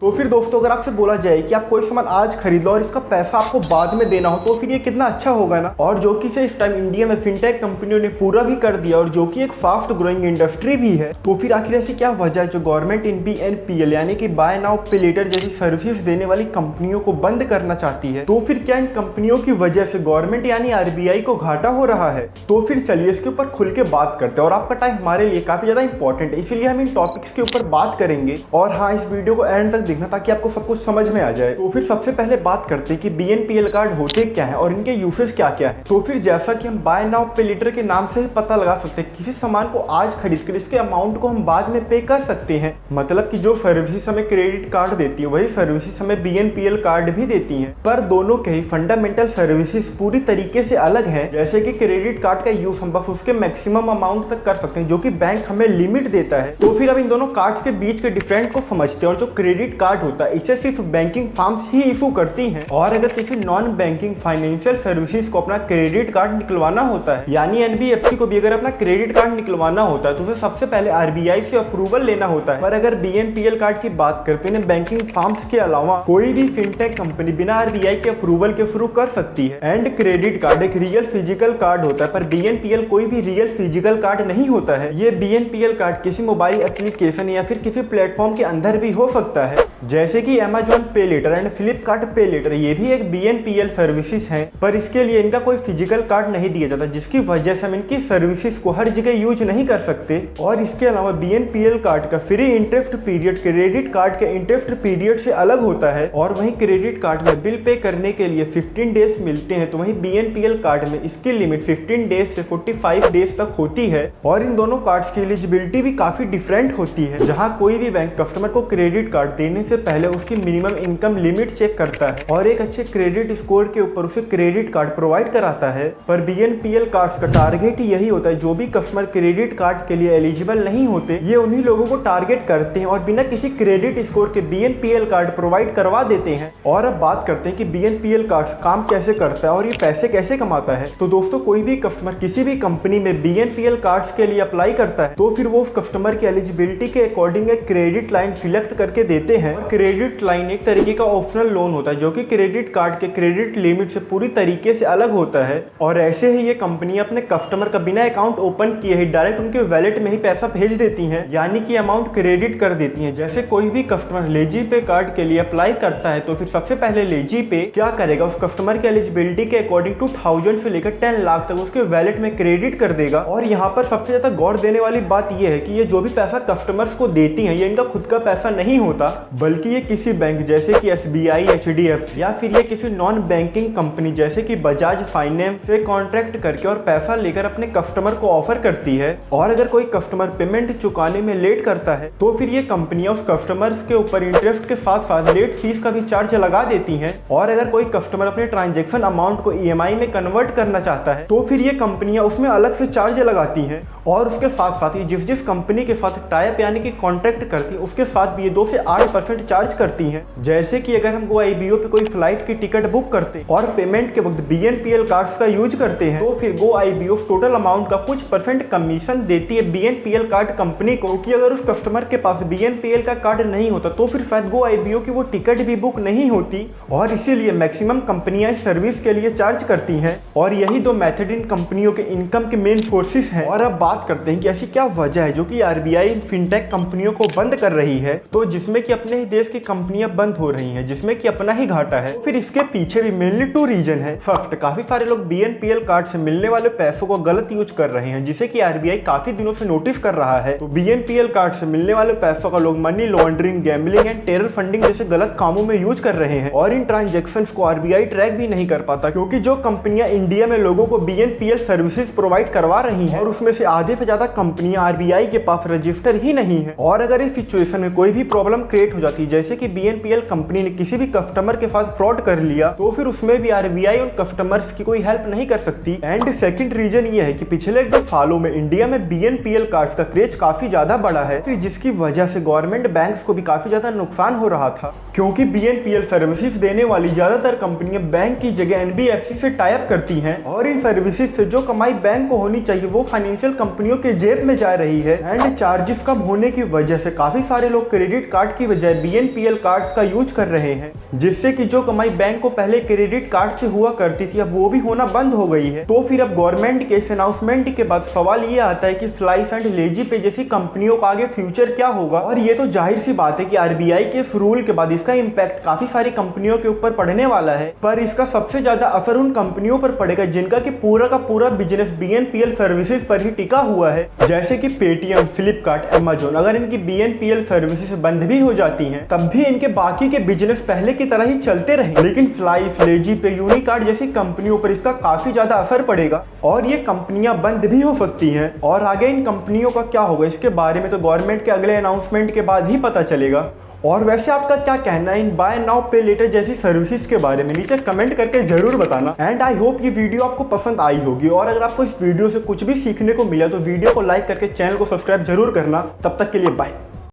तो फिर दोस्तों अगर आपसे बोला जाए कि आप कोई सामान आज खरीद लो और इसका पैसा आपको बाद में देना हो तो फिर ये कितना अच्छा होगा ना। और जो कि इस टाइम इंडिया में फिनटेक कंपनियों ने पूरा भी कर दिया और जो कि एक फास्ट ग्रोइंग इंडस्ट्री भी है। तो फिर आखिर ऐसी क्या वजह है जो गवर्नमेंट इन BNPL यानी कि बाय नाउ पे लेटर जैसी सर्विसेज देने वाली कंपनियों को बंद करना चाहती है। तो फिर क्या इन कंपनियों की वजह से गवर्नमेंट यानी RBI को घाटा हो रहा है? तो फिर चलिए इसके ऊपर खुल के बात करते हैं और आपका टाइम हमारे लिए काफी ज्यादा इंपॉर्टेंट है, इसीलिए हम इन टॉपिक्स के ऊपर बात करेंगे। और हाँ, इस वीडियो को एंड तक देखना ताकि आपको सब कुछ समझ में आ जाए। तो फिर सबसे पहले बात करते हैं कि BNPL कार्ड होते क्या है और इनके यूसेज क्या क्या है। तो फिर जैसा कि हम बाय नाउ पे लेटर के नाम से ही पता लगा सकते हैं, किसी सामान को आज खरीद कर इसके अमाउंट को हम बाद में पे कर सकते हैं। मतलब कि जो सर्विसेज हमें क्रेडिट कार्ड देती है वही सर्विसेज हमें BNPL कार्ड भी देती है, पर दोनों के ही फंडामेंटल सर्विसेज पूरी तरीके से अलग है। जैसे कि क्रेडिट कार्ड का यूज हम बस उसके मैक्सिमम अमाउंट तक कर सकते हैं जो कि बैंक हमें लिमिट देता है। तो फिर अब इन दोनों कार्ड्स के बीच के डिफरेंट को समझते हैं। और जो क्रेडिट कार्ड होता है इसे सिर्फ बैंकिंग फर्म्स ही इशू करती हैं, और अगर किसी नॉन बैंकिंग फाइनेंशियल सर्विसेज को अपना क्रेडिट कार्ड निकलवाना होता है यानी NBFC को भी अगर अपना क्रेडिट कार्ड निकलवाना होता है तो उसे सबसे पहले RBI से अप्रूवल लेना होता है। पर अगर BNPL कार्ड की बात करते हैं, बैंकिंग फर्म्स के अलावा कोई भी फिनटेक कंपनी बिना RBI के अप्रूवल के शुरू कर सकती है। एंड क्रेडिट कार्ड एक रियल फिजिकल कार्ड होता है, पर BNPL कोई भी रियल फिजिकल कार्ड नहीं होता है। ये BNPL कार्ड किसी मोबाइल एप्लीकेशन या फिर किसी प्लेटफॉर्म के अंदर भी हो सकता है, जैसे कि Amazon पे लेटर एंड फ्लिपकार्ट पे लेटर। ये भी एक BNPL सर्विसेज हैं, पर इसके लिए इनका कोई फिजिकल कार्ड नहीं दिया जाता, जिसकी वजह से हम इनकी सर्विसेज को हर जगह यूज नहीं कर सकते। और इसके अलावा BNPL कार्ड का free interest period credit card के इंटरेस्ट पीरियड से अलग होता है। और वहीं क्रेडिट कार्ड में बिल पे करने के लिए 15 डेज मिलते हैं, तो वहीं BNPL कार्ड में इसकी लिमिट 15 डेज से 45 डेज तक होती है। और इन दोनों कार्ड्स की एलिजिबिलिटी भी काफी डिफरेंट होती है, जहां कोई भी बैंक कस्टमर को क्रेडिट कार्ड देने से पहले उसकी मिनिमम इनकम लिमिट चेक करता है और एक अच्छे क्रेडिट स्कोर के ऊपर उसे क्रेडिट कार्ड प्रोवाइड कराता है। पर BNPL कार्ड्स का टारगेट ही यही होता है, जो भी कस्टमर क्रेडिट कार्ड के लिए एलिजिबल नहीं होते ये उन्हीं लोगों को टारगेट करते हैं और बिना किसी क्रेडिट स्कोर के BNPL कार्ड प्रोवाइड करवा देते हैं। और अब बात करते हैं कि BNPL कार्ड काम कैसे करता है और ये पैसे कैसे कमाता है। तो दोस्तों कोई भी कस्टमर किसी भी कंपनी में BNPL कार्ड्स के लिए अप्लाई करता है तो फिर वो उस कस्टमर की एलिजिबिलिटी के अकॉर्डिंग एक क्रेडिट लाइन सिलेक्ट करके देते हैं। क्रेडिट लाइन एक तरीके का ऑप्शनल लोन होता है जो कि क्रेडिट कार्ड के क्रेडिट लिमिट से पूरी तरीके से अलग होता है। और ऐसे ही ये कंपनी अपने कस्टमर का बिना अकाउंट ओपन किए ही डायरेक्ट उनके वैलेट में ही पैसा भेज देती हैं, यानी कि अमाउंट क्रेडिट कर देती हैं। जैसे कोई भी कस्टमर लेजी पे कार्ड के लिए अप्लाई करता है तो फिर सबसे पहले लेजी पे क्या करेगा, उस कस्टमर के एलिजिबिलिटी के अकॉर्डिंग 2000 से लेकर 10 लाख तक उसके वैलेट में क्रेडिट कर देगा। और यहाँ पर सबसे ज्यादा गौर देने वाली बात यह है कि ये जो भी पैसा कस्टमर्स को देती हैं ये इनका खुद का पैसा नहीं होता, बल्कि ये किसी बैंक जैसे कि SBI, HDFC या फिर ये किसी नॉन बैंकिंग कंपनी जैसे कि बजाज फाइनेंस से कॉन्ट्रैक्ट करके और पैसा लेकर अपने कस्टमर को ऑफर करती है। और अगर कोई कस्टमर पेमेंट चुकाने में लेट करता है तो फिर ये कंपनियां उस कस्टमर्स के ऊपर इंटरेस्ट के साथ साथ लेट फीस का भी चार्ज लगा देती हैं। और अगर कोई कस्टमर अपने ट्रांजेक्शन अमाउंट को EMI में कन्वर्ट करना चाहता है तो फिर ये कंपनियां उसमें अलग से चार्ज लगाती हैं। और उसके साथ साथ ही जिस कंपनी के साथ टाइप यानी कि कॉन्ट्रैक्ट करती है उसके साथ भी ये 2 से 8% चार्ज करती हैं। जैसे कि अगर हम GoIBO पे कोई फ्लाइट की टिकट बुक करते और पेमेंट के वक्त BNPL कार्ड्स का यूज करते हैं तो फिर GoIBO टोटल अमाउंट का कुछ % कमीशन देती है BNPL कार्ड कंपनी को, कि अगर उस कस्टमर के पास BNPL का कार्ड नहीं होता तो फिर शायद GoIBO की वो टिकट भी बुक नहीं होती। और इसीलिए मैक्सिमम कंपनियां इस सर्विस के लिए चार्ज करती हैं। और यही दो मेथड इन कंपनियों के इनकम के मेन सोर्सेस हैं। और अब बात करते हैं कि ऐसी क्या वजह है जो कि RBI फिनटेक कंपनियों को बंद कर रही है, तो जिसमें कि अपने ही देश की कंपनियां बंद हो रही हैं, जिसमें कि अपना ही घाटा है। फिर इसके पीछे भी मेनली 2 रीजन है। फर्स्ट, काफी सारे लोग BNPL कार्ड से मिलने वाले पैसों को गलत यूज कर रहे हैं, जिसे कि RBI काफी दिनों से नोटिस कर रहा है। तो BNPL कार्ड से मिलने वाले पैसों का लोग money laundering, gambling and terror funding जैसे गलत कामों में यूज कर रहे हैं। और इन ट्रांजेक्शंस को RBI ट्रैक भी नहीं कर पाता, क्योंकि जो कंपनियां इंडिया में लोगों को BNPL सर्विसेज प्रोवाइड करवा रही हैं और उसमें से आधे से ज्यादा कंपनियां RBI के पास रजिस्टर ही नहीं है। और अगर इस सिचुएशन में कोई भी प्रॉब्लम क्रिएट हो जाती है, जैसे कि BNPL कंपनी ने किसी भी कस्टमर के साथ फ्रॉड कर लिया, तो फिर उसमें भी RBI उन कस्टमर्स की कोई हेल्प नहीं कर सकती। एंड सेकंड रीजन ये है कि पिछले 2 सालों में इंडिया में BNPL कार्ड्स का क्रेज काफी ज्यादा बढ़ा है, फिर जिसकी वजह से गवर्नमेंट बैंक्स को भी काफी ज्यादा नुकसान हो रहा था, क्योंकि BNPL सर्विसेज देने वाली ज्यादातर कंपनियां बैंक की जगह NBFC से टाई अप करती हैं और इन सर्विसेज से जो कमाई बैंक को होनी चाहिए वो फाइनेंशियल कंपनियों के जेब में जा रही है। एंड चार्जेस कम होने की वजह से काफी सारे लोग क्रेडिट कार्ड की बजाय BNPL कार्ड्स का यूज कर रहे हैं, जिससे कि जो कमाई बैंक को पहले क्रेडिट कार्ड से हुआ करती थी अब वो भी होना बंद हो गई है। तो फिर अब गवर्नमेंट के इस अनाउंसमेंट के बाद सवाल ये आता है कि स्लाइस एंड लेजी पे जैसी कंपनियों का आगे फ्यूचर क्या होगा। और ये तो जाहिर सी बात है कि RBI के इस रूल के बाद इसका इम्पैक्ट काफी सारी कंपनियों के ऊपर पड़ने वाला है, पर इसका सबसे ज्यादा असर उन कंपनियों पर पड़ेगा जिनका कि पूरा का पूरा बिजनेस BNPL सर्विसेज पर ही टिका हुआ है, जैसे कि पेटीएम, फ्लिपकार्ट, अमेजोन। अगर इनकी BNPL सर्विसेज बंद भी हो जाती हैं तब भी इनके बाकी के बिजनेस पहले की तरह ही चलते रहेंगे, लेकिन स्लाइस, लेजी पे, यूनिकार्ड जैसी कंपनियों पर इसका काफी ज्यादा असर पड़ेगा और ये कंपनियां बंद भी हो सकती हैं। और आगे इन कंपनियों का क्या होगा इसके बारे में तो गवर्नमेंट के अगले अनाउंसमेंट के बाद ही पता चलेगा। और वैसे आपका क्या कहना है इन बाय नाउ पे लेटर जैसी सर्विसेज के बारे में, नीचे कमेंट करके जरूर बताना। एंड आई होप ये वीडियो आपको पसंद आई होगी, और अगर आपको इस वीडियो से कुछ भी सीखने को मिला तो वीडियो को लाइक करके चैनल को सब्सक्राइब जरूर करना। तब तक के लिए बाय।